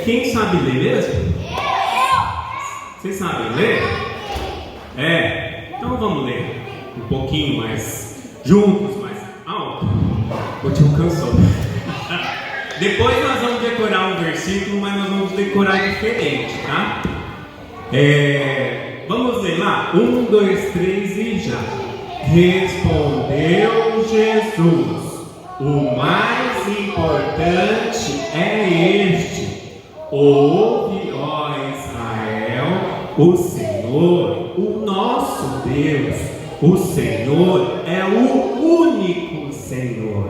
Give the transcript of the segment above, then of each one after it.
Quem sabe ler mesmo? Vocês sabem ler? Então vamos ler um pouquinho mais juntos, mais alto. O tio cansou. Depois nós vamos decorar um versículo, mas nós vamos decorar diferente, tá? Vamos ler lá? 1, 2, 3 e já. Respondeu Jesus: o mais importante é este. Ouve, ó Israel, o Senhor, o nosso Deus, o Senhor é o único Senhor.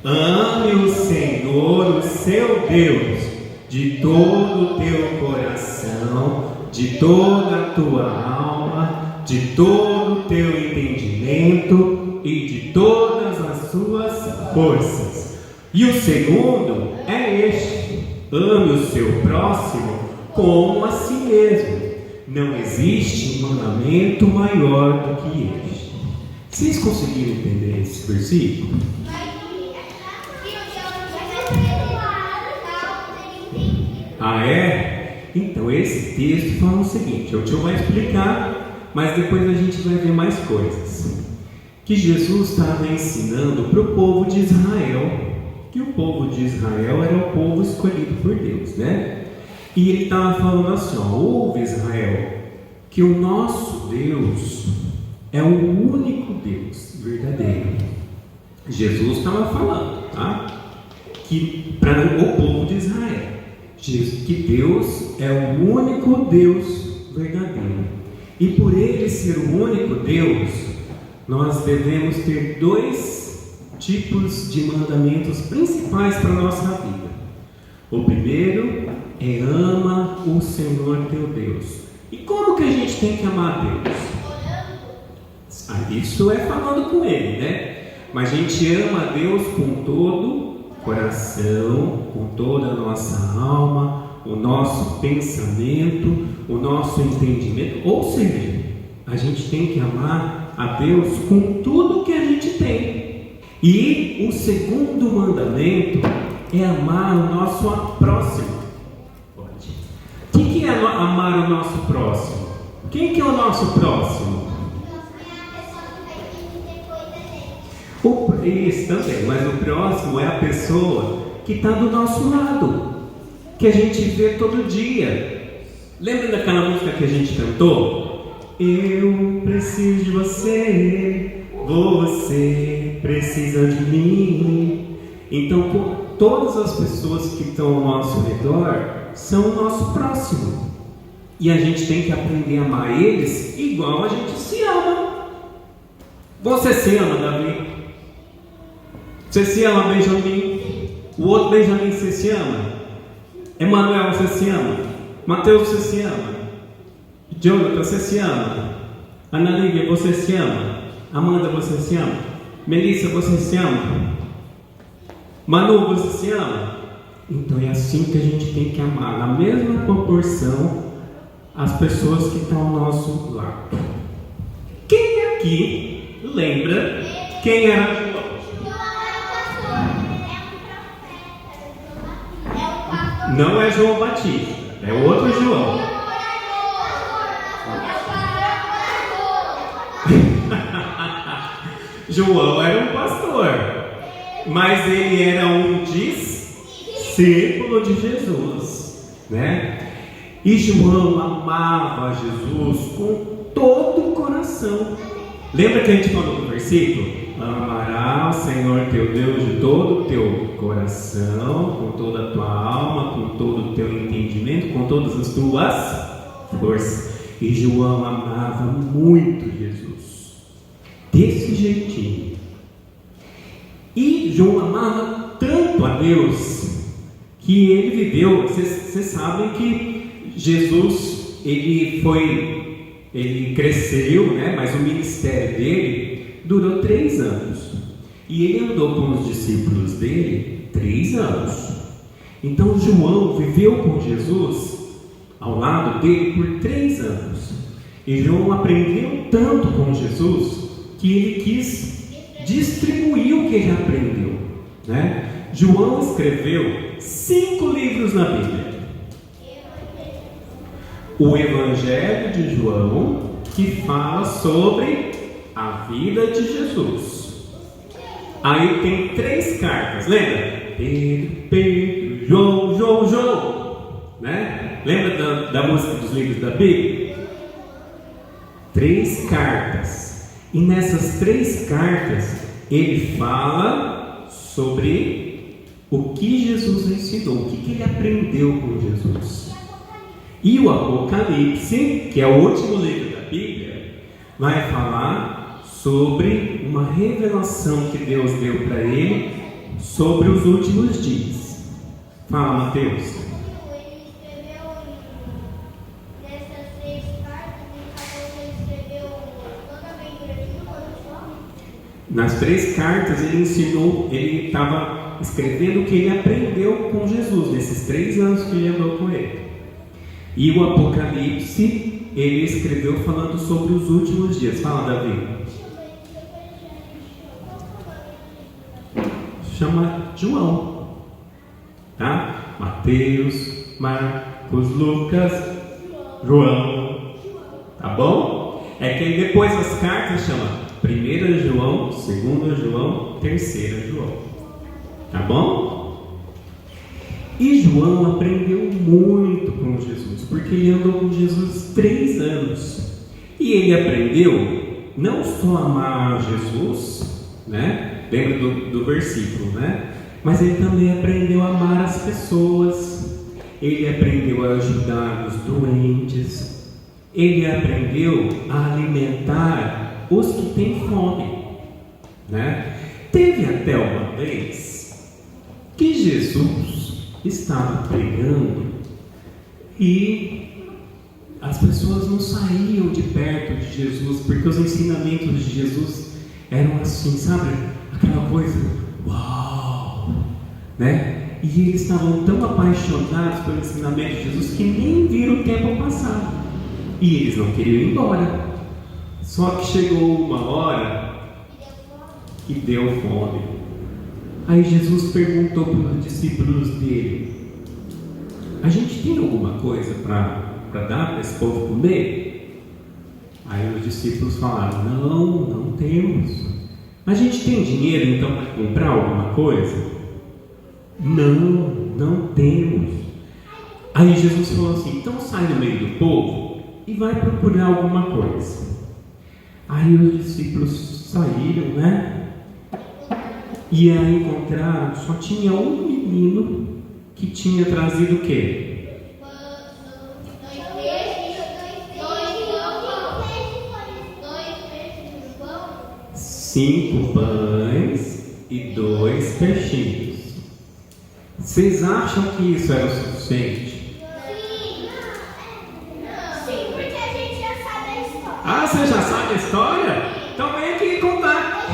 Ame o Senhor, o seu Deus, de todo o teu coração, de toda a tua alma, de todo o teu entendimento e de todas as suas forças. E o segundo é este: ame o seu próximo como a si mesmo. Não existe mandamento maior do que este. Vocês conseguiram entender esse versículo? Então esse texto fala o seguinte: o tio vai explicar, mas depois a gente vai ver mais coisas. Que Jesus estava ensinando para o povo de Israel, que o povo de Israel era o povo escolhido por Deus, né? E ele estava falando assim: ouve Israel, que o nosso Deus é o único Deus verdadeiro. Jesus estava falando, tá? Que para o povo de Israel, que Deus é o único Deus verdadeiro. E por ele ser o único Deus, nós devemos ter dois tipos de mandamentos principais para a nossa vida. O primeiro é: ama o Senhor teu Deus. E como que a gente tem que amar a Deus? Isso é falando com Ele, né? Mas a gente ama a Deus com todo o coração, com toda a nossa alma, o nosso pensamento, o nosso entendimento. Ou seja, a gente tem que amar a Deus com tudo que a gente tem. E o segundo mandamento é amar o nosso próximo. O que é amar o nosso próximo? Quem que é o nosso próximo? Isso também, mas o próximo é a pessoa que está do nosso lado, que a gente vê todo dia. Lembra daquela música que a gente cantou? Eu preciso de você, você precisa de mim. Então, todas as pessoas que estão ao nosso redor são o nosso próximo. E a gente tem que aprender a amar eles igual a gente se ama. Você se ama, Davi? Você se ama, Benjamin? O outro Benjamin, você se ama? Emanuel, você se ama? Mateus, você se ama? Jonathan, você se ama? Ana Lívia, você se ama? Amanda, você se ama? Melissa, você se ama? Manu, você se ama? Então é assim que a gente tem que amar, na mesma proporção, as pessoas que estão ao nosso lado. Quem aqui lembra quem era João? Não é João Batista, é outro João. João era um pastor, mas ele era um discípulo de Jesus, né? E João amava Jesus com todo o coração. Lembra que a gente falou no versículo? Amarás amarás o Senhor teu Deus de todo o teu coração, com toda a tua alma, com todo o teu entendimento, com todas as tuas forças. E João amava muito Jesus, desse jeitinho. E João amava tanto a Deus que ele viveu. Vocês sabem que Jesus, ele cresceu, né? Mas o ministério dele durou 3 anos. E ele andou com os discípulos dele 3 anos. Então João viveu com Jesus ao lado dele por 3 anos. E João aprendeu tanto com Jesus que ele quis distribuir o que ele aprendeu, né? João escreveu 5 livros na Bíblia. O Evangelho de João, que fala sobre a vida de Jesus. Aí tem 3 cartas, lembra? Pedro, João, né? Lembra da música dos livros da Bíblia? 3 cartas. E nessas 3 cartas ele fala sobre o que Jesus ensinou, o que ele aprendeu com Jesus. E o Apocalipse, que é o último livro da Bíblia, vai falar sobre uma revelação que Deus deu para ele sobre os últimos dias. Fala, Mateus. Nas 3 cartas ele ensinou, ele estava escrevendo o que ele aprendeu com Jesus, nesses 3 anos que ele andou com ele. E o Apocalipse, ele escreveu falando sobre os últimos dias. Fala, Davi. Chama João, tá? Mateus, Marcos, Lucas, João, tá bom? É que aí depois as cartas chama 1 João, 2 João, 3 João, tá bom? E João aprendeu muito com Jesus, porque ele andou com Jesus 3 anos. E ele aprendeu não só a amar Jesus, né? Lembra do versículo, né? Mas ele também aprendeu a amar as pessoas. Ele aprendeu a ajudar os doentes. Ele aprendeu a alimentar os que têm fome, né? Teve até uma vez que Jesus estava pregando e as pessoas não saíam de perto de Jesus, porque os ensinamentos de Jesus eram assim, sabe? Aquela coisa, uau, né? E eles estavam tão apaixonados pelo ensinamento de Jesus que nem viram o tempo passar. E eles não queriam ir embora. Só que chegou uma hora e deu fome. Aí Jesus perguntou para os discípulos dele: a gente tem alguma coisa para dar para esse povo comer? Aí os discípulos falaram: não temos. A gente tem dinheiro então para comprar alguma coisa? Não temos. Aí Jesus falou assim: então sai no meio do povo e vai procurar alguma coisa. Aí os discípulos saíram, né? E aí encontraram, só tinha um menino que tinha trazido o quê? 5 pães e 2 peixinhos. Vocês acham que isso era o suficiente? Ah, você já sabe a história? Então vem aqui contar.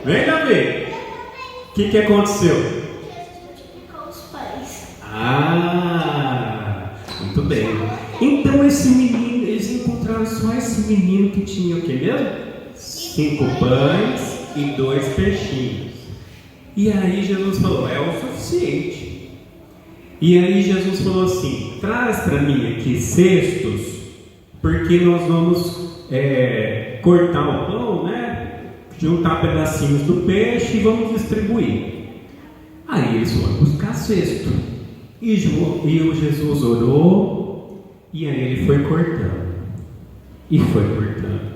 Vem, Davi. O que aconteceu? Com os pães. Ah, muito bem. Então esse menino, eles encontraram só esse menino que tinha o que mesmo? 5 pães e 2 peixinhos. E aí Jesus falou: é o suficiente. E aí Jesus falou assim: traz para mim aqui cestos, porque nós vamos cortar o pão, né? Juntar pedacinhos do peixe e vamos distribuir. Aí eles foram buscar cesto. E o Jesus orou, e aí ele foi cortando. E foi cortando.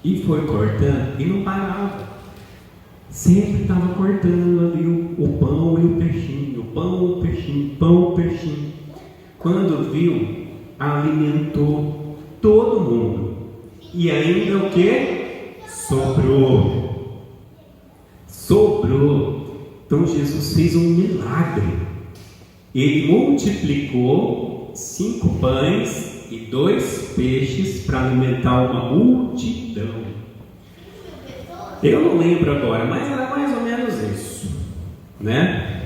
E foi cortando e não parava. Sempre estava cortando ali o pão e o peixinho, o pão, o peixinho, pão, o peixinho. Quando viu, alimentou todo mundo. E ainda o que? Sobrou. Então Jesus fez um milagre. Ele multiplicou 5 pães e 2 peixes para alimentar uma multidão. Eu não lembro agora, mas era mais ou menos isso, né?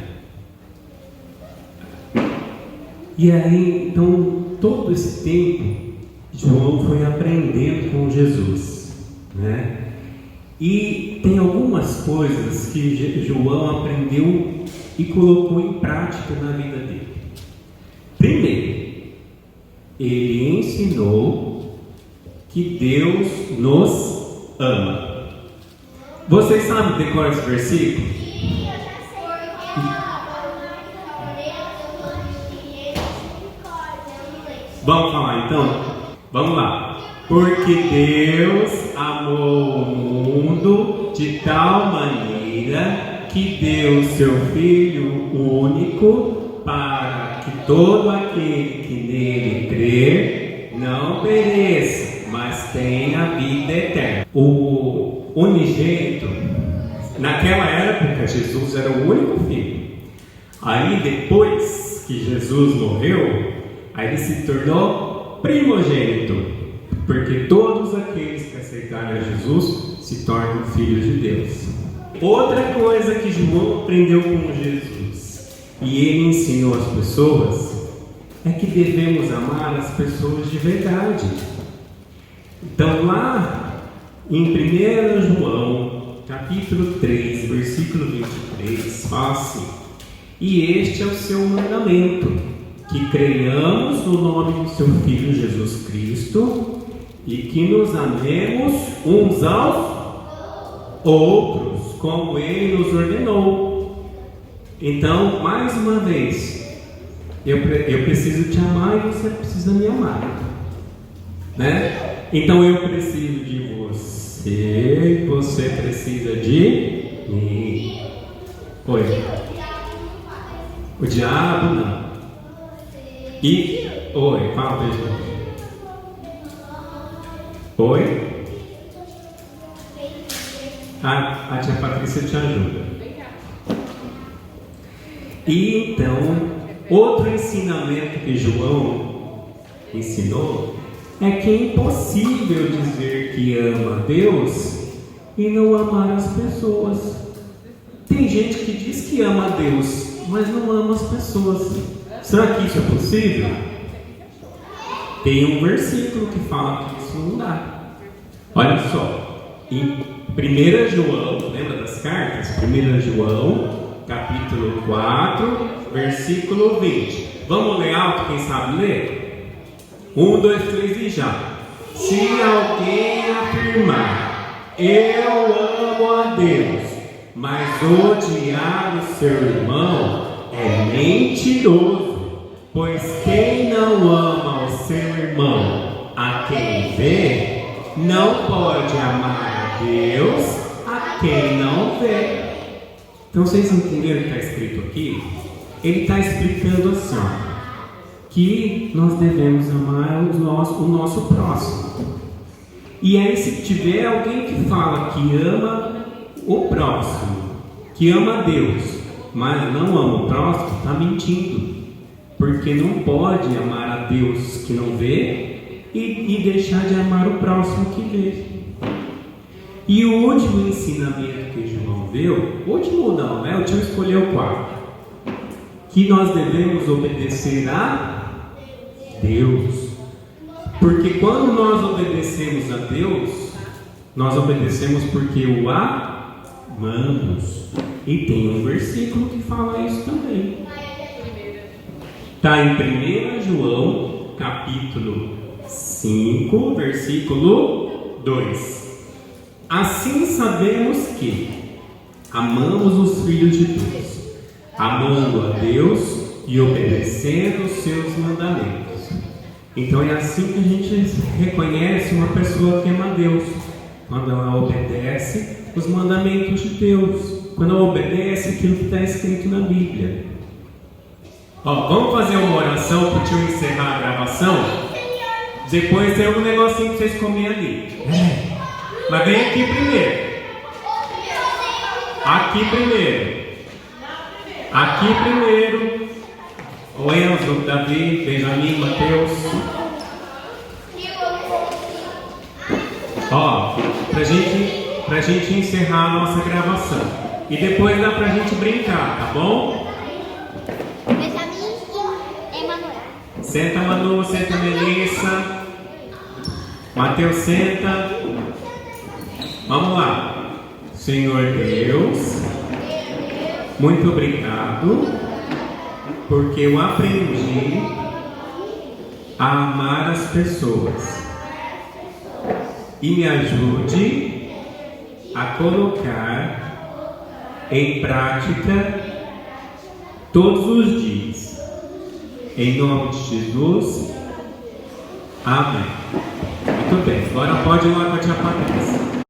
E aí, então, todo esse tempo, João foi aprendendo com Jesus, né? E tem algumas coisas que João aprendeu e colocou em prática na vida dele. Primeiro, ele ensinou que Deus nos ama. Vocês sabem decorar esse versículo? Sim, eu já sei. Vamos falar então? Vamos lá. Porque Deus amou o mundo de tal maneira que deu seu Filho único para que todo aquele que nele crer não pereça, mas tenha vida eterna. O unigênito, naquela época Jesus era o único filho. Aí depois que Jesus morreu, aí ele se tornou primogênito, porque todos aqueles que aceitarem a Jesus se tornam filhos de Deus. Outra coisa que João aprendeu com Jesus e ele ensinou às pessoas é que devemos amar as pessoas de verdade. Então lá em 1 João capítulo 3 versículo 23 fala assim: e este é o seu mandamento, que creiamos no nome do seu Filho Jesus Cristo e que nos amemos uns aos outros, como Ele nos ordenou. Então, mais uma vez, eu preciso te amar e você precisa me amar, né? Então eu preciso de você e você precisa de mim. Oi. O diabo não. E oi, fala pra gente. Oi? A tia Patrícia te ajuda. E então, outro ensinamento que João ensinou é que é impossível dizer que ama a Deus e não amar as pessoas. Tem gente que diz que ama a Deus, mas não ama as pessoas. Será que isso é possível? Tem um versículo que fala que isso não dá. Olha só, em 1 João, lembra das cartas? 1 João, capítulo 4, versículo 20. Vamos ler alto, quem sabe ler? 1, 2, 3 e já. Se alguém afirmar, eu amo a Deus, mas odiar o seu irmão, é mentiroso. Pois quem não ama o seu irmão a quem vê, não pode amar a Deus a quem não vê. Então vocês entenderam o que está escrito aqui? Ele está explicando assim, ó, que nós devemos amar o nosso próximo. E aí, se tiver alguém que fala que ama o próximo, que ama a Deus, mas não ama o próximo, está mentindo. Porque não pode amar a Deus que não vê e deixar de amar o próximo que vê. E o último ensinamento que João deu, último não, né? O tio escolheu 4. Que nós devemos obedecer a Deus. Porque quando nós obedecemos a Deus, nós obedecemos porque o amamos. E tem um versículo que fala isso também. Está em 1 João, capítulo 5, versículo 2. Assim sabemos que amamos os filhos de Deus, amando a Deus e obedecendo os seus mandamentos. Então é assim que a gente reconhece uma pessoa que ama a Deus, quando ela obedece os mandamentos de Deus, quando ela obedece aquilo que está escrito na Bíblia. Ó, vamos fazer uma oração para o tio encerrar a gravação? Depois tem um negocinho para vocês comerem ali. Mas vem aqui primeiro. Aqui primeiro. Aqui primeiro. O Enzo, Davi, Benjamin, Mateus. Ó, pra gente encerrar a nossa gravação. E depois dá pra gente brincar, tá bom? Benjamin e Emanuel. Senta, Manu, senta, Melissa. Mateus, senta. Vamos lá. Senhor Deus, muito obrigado, porque eu aprendi a amar as pessoas. E me ajude a colocar em prática todos os dias. Em nome de Jesus. Amém. Muito bem. Agora pode ir lá com a tia Patrícia.